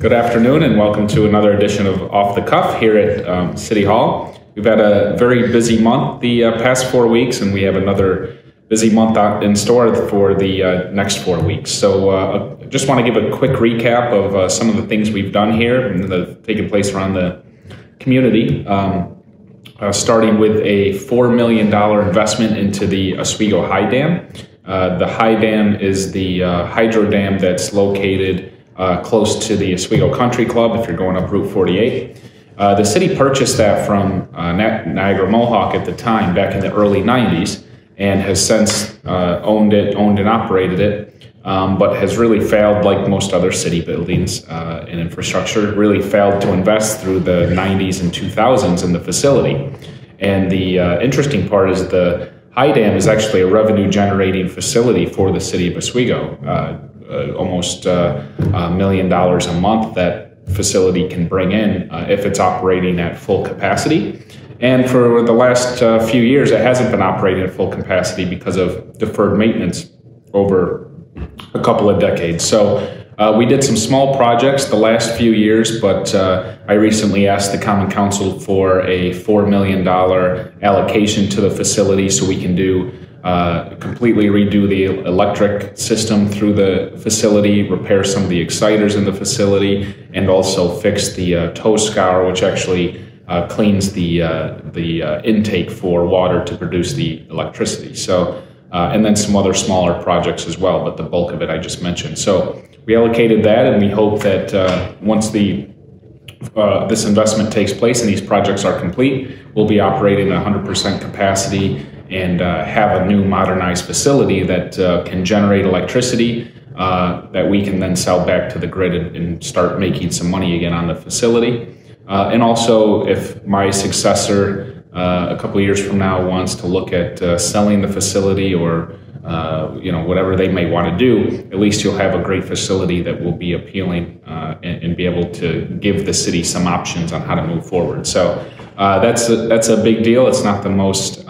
Good afternoon and welcome to another edition of Off the Cuff here at City Hall. We've had a very busy month the past 4 weeks, and we have another busy month in store for the next 4 weeks. So I just want to give a quick recap of some of the things we've done here and that have taken place around the community. Starting with a $4 million investment into the Oswego High Dam. The High Dam is the hydro dam that's located close to the Oswego Country Club if you're going up Route 48. The city purchased that from Niagara Mohawk at the time, back in the early 90s, and has since owned and operated it, but has really failed, like most other city buildings and infrastructure, really failed to invest through the 90s and 2000s in the facility. And the interesting part is the High Dam is actually a revenue-generating facility for the city of Oswego. Almost $1 million a month that facility can bring in if it's operating at full capacity. And for the last few years, it hasn't been operating at full capacity because of deferred maintenance over a couple of decades. So we did some small projects the last few years, but I recently asked the Common Council for a $4 million allocation to the facility so we can completely redo the electric system through the facility, repair some of the exciters in the facility, and also fix the tow scour, which actually cleans the intake for water to produce the electricity. So, and then some other smaller projects as well, but the bulk of it I just mentioned. So we allocated that, and we hope that once this investment takes place and these projects are complete, we'll be operating at 100% capacity and have a new modernized facility that can generate electricity that we can then sell back to the grid and start making some money again on the facility. And also, if my successor a couple of years from now wants to look at selling the facility or whatever they may want to do, at least you'll have a great facility that will be appealing and be able to give the city some options on how to move forward. So that's a big deal. It's not the most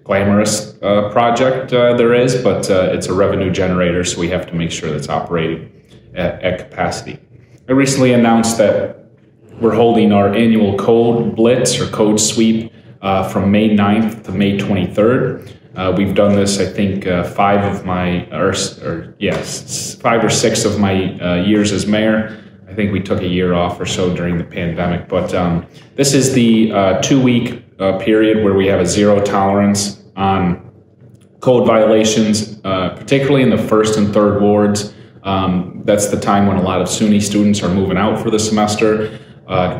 glamorous project there is, but it's a revenue generator, so we have to make sure that it's operating at capacity. I recently announced that we're holding our annual code Blitz or code sweep from May 9th to May 23rd. We've done this, I think, 5 or 6 of my years as mayor. I think we took a year off or so during the pandemic, but this is the 2-week period where we have a zero tolerance on code violations, particularly in the 1st and 3rd wards. That's the time when a lot of SUNY students are moving out for the semester.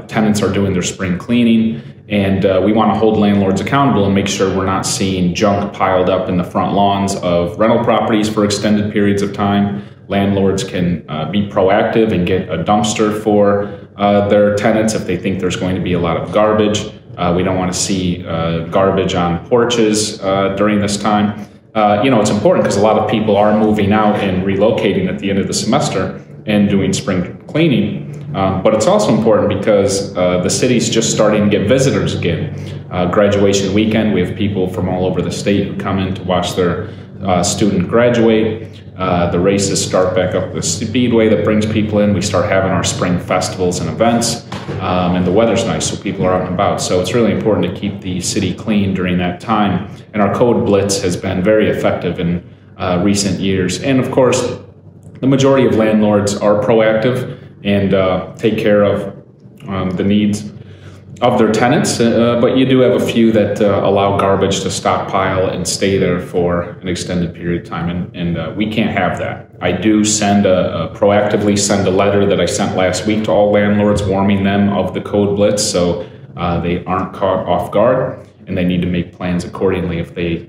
Tenants are doing their spring cleaning, and we want to hold landlords accountable and make sure we're not seeing junk piled up in the front lawns of rental properties for extended periods of time. Landlords can be proactive and get a dumpster for their tenants if they think there's going to be a lot of garbage. We don't want to see garbage on porches during this time. It's important because a lot of people are moving out and relocating at the end of the semester and doing spring cleaning. But it's also important because the city's just starting to get visitors again. Graduation weekend, we have people from all over the state who come in to watch their student graduate. The races start back up the speedway that brings people in. We start having our spring festivals and events, and the weather's nice, so people are out and about. So it's really important to keep the city clean during that time. And our code Blitz has been very effective in recent years. And of course, the majority of landlords are proactive and take care of the needs of their tenants, but you do have a few that allow garbage to stockpile and stay there for an extended period of time, and we can't have that. I do proactively send a letter that I sent last week to all landlords warning them of the code Blitz so they aren't caught off guard, and they need to make plans accordingly if they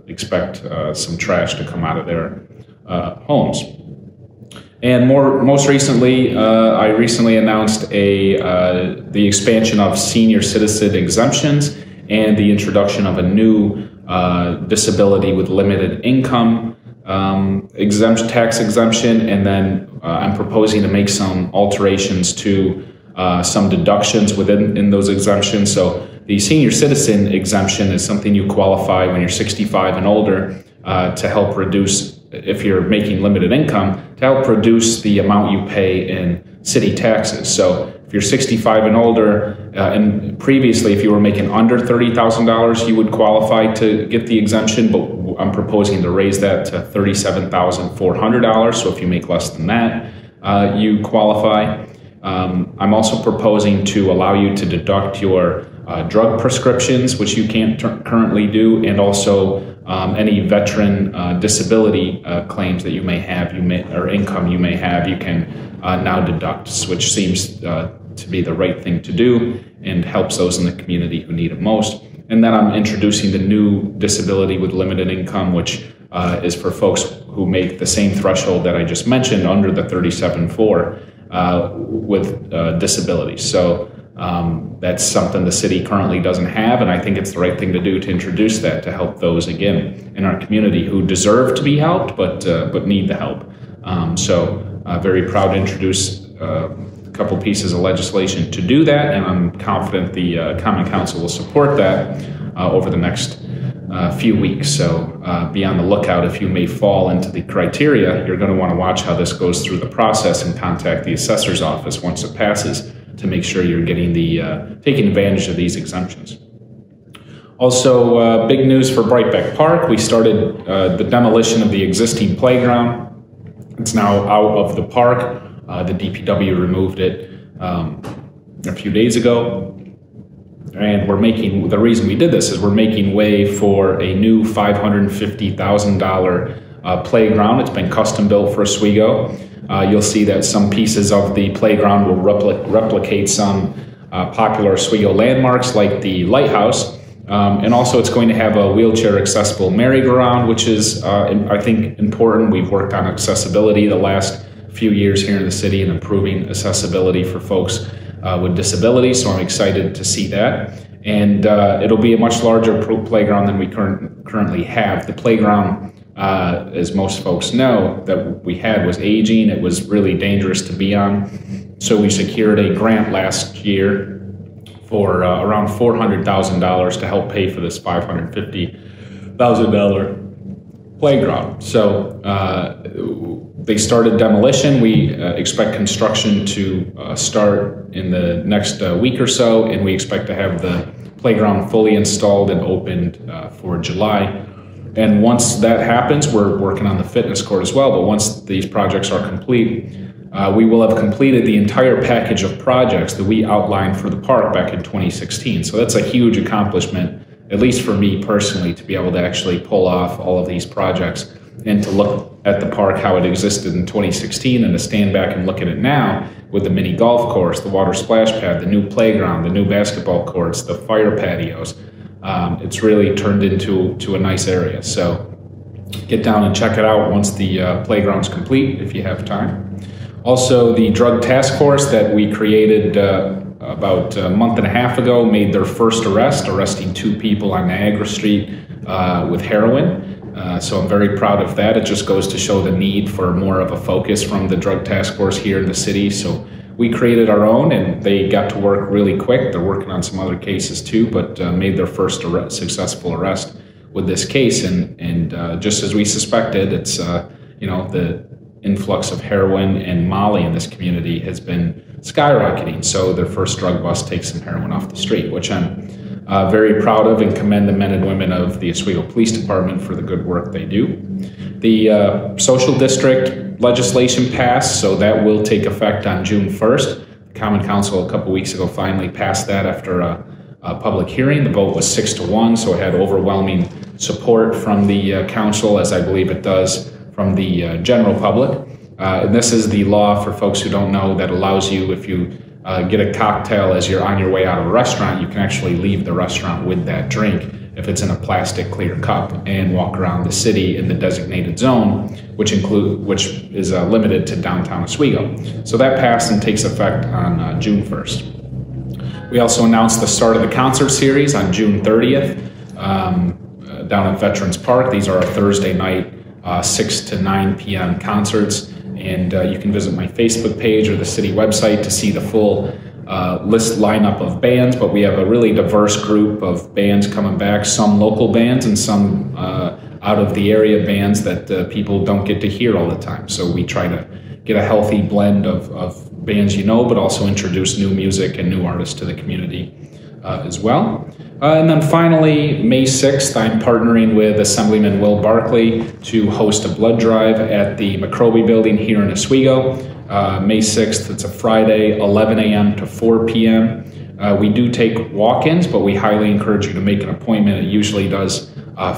expect some trash to come out of their homes. And most recently, I recently announced the expansion of senior citizen exemptions and the introduction of a new disability with limited income tax exemption. And then I'm proposing to make some alterations to some deductions in those exemptions. So the senior citizen exemption is something you qualify when you're 65 and older to help reduce, if you're making limited income, to help reduce the amount you pay in city taxes. So if you're 65 and older, and previously if you were making under $30,000, you would qualify to get the exemption, but I'm proposing to raise that to $37,400. So if you make less than that, you qualify. I'm also proposing to allow you to deduct your drug prescriptions, which you can't currently do, and also any veteran disability claims that you may have, or income you may have, you can now deduct, which seems to be the right thing to do and helps those in the community who need it most. And then I'm introducing the new disability with limited income, which is for folks who make the same threshold that I just mentioned, under the 37.4 with disabilities. So that's something the city currently doesn't have, and I think it's the right thing to do to introduce that to help those, again, in our community who deserve to be helped but need the help. Very proud to introduce a couple pieces of legislation to do that, and I'm confident the Common Council will support that over the next few weeks. So be on the lookout. If you may fall into the criteria, you're going to want to watch how this goes through the process and contact the assessor's office once it passes to make sure you're getting taking advantage of these exemptions. Also, big news for Breitbeck Park. We started the demolition of the existing playground. It's now out of the park. The DPW removed it a few days ago. And the reason we did this is we're making way for a new $550,000 playground. It's been custom built for Oswego. You'll see that some pieces of the playground will replicate some popular Oswego landmarks like the lighthouse. And also it's going to have a wheelchair accessible merry-go-round, which is, I think, important. We've worked on accessibility the last few years here in the city and improving accessibility for folks with disabilities, so I'm excited to see that. And it'll be a much larger playground than we currently have. The playground, as most folks know, that we had was aging. It was really dangerous to be on. So we secured a grant last year for around $400,000 to help pay for this $550,000 playground. So they started demolition. We expect construction to start in the next week or so, and we expect to have the playground fully installed and opened for July. And once that happens, we're working on the fitness court as well, but once these projects are complete, we will have completed the entire package of projects that we outlined for the park back in 2016. So that's a huge accomplishment, at least for me personally, to be able to actually pull off all of these projects and to look at the park how it existed in 2016 and to stand back and look at it now with the mini golf course, the water splash pad, the new playground, the new basketball courts, the fire patios. It's really turned into a nice area. So get down and check it out once the playground's complete if you have time. Also, the drug task force that we created about a month and a half ago made their first arrest, arresting 2 people on Niagara Street with heroin. So I'm very proud of that. It just goes to show the need for more of a focus from the drug task force here in the city. So we created our own, and they got to work really quick. They're working on some other cases too, but made their first successful arrest with this case. And just as we suspected, it's the influx of heroin and Molly in this community has been skyrocketing. So their first drug bust takes some heroin off the street, which I'm very proud of, and commend the men and women of the Oswego Police Department for the good work they do. The social district legislation passed, so that will take effect on June 1st. The Common Council a couple weeks ago finally passed that after a public hearing. The vote was 6-1, so it had overwhelming support from the council, as I believe it does from the general public. And this is the law, for folks who don't know, that allows you, if you get a cocktail as you're on your way out of a restaurant, you can actually leave the restaurant with that drink if it's in a plastic clear cup and walk around the city in the designated zone, which is limited to downtown Oswego. So that passed and takes effect on June 1st. We also announced the start of the concert series on June 30th down at Veterans Park. These are our Thursday night 6 to 9 p.m. concerts. And you can visit my Facebook page or the city website to see the full list lineup of bands, but we have a really diverse group of bands coming back, some local bands and some out of the area bands that people don't get to hear all the time. So we try to get a healthy blend of bands you know, but also introduce new music and new artists to the community as well. And then finally, May 6th, I'm partnering with Assemblyman Will Barkley to host a blood drive at the McCroby Building here in Oswego. May 6th, it's a Friday, 11 a.m. to 4 p.m. We do take walk-ins, but we highly encourage you to make an appointment. It usually does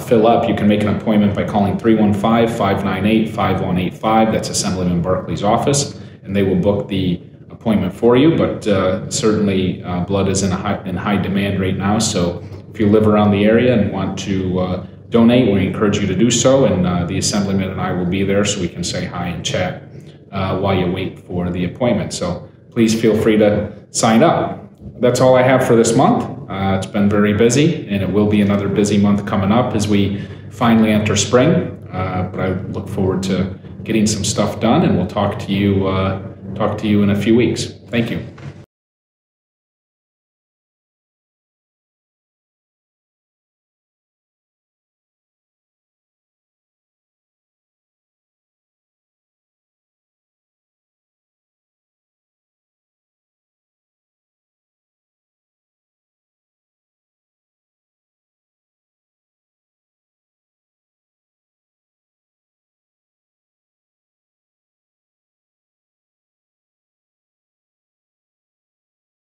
fill up. You can make an appointment by calling 315-598-5185. That's Assemblyman Barkley's office, and they will book the appointment for you. But certainly blood is in high demand right now, so if you live around the area and want to donate, we encourage you to do so, and the Assemblyman and I will be there so we can say hi and chat while you wait for the appointment. So please feel free to sign up. That's all I have for this month. It's been very busy, and it will be another busy month coming up as we finally enter spring. But I look forward to getting some stuff done, and we'll talk to you in a few weeks. Thank you.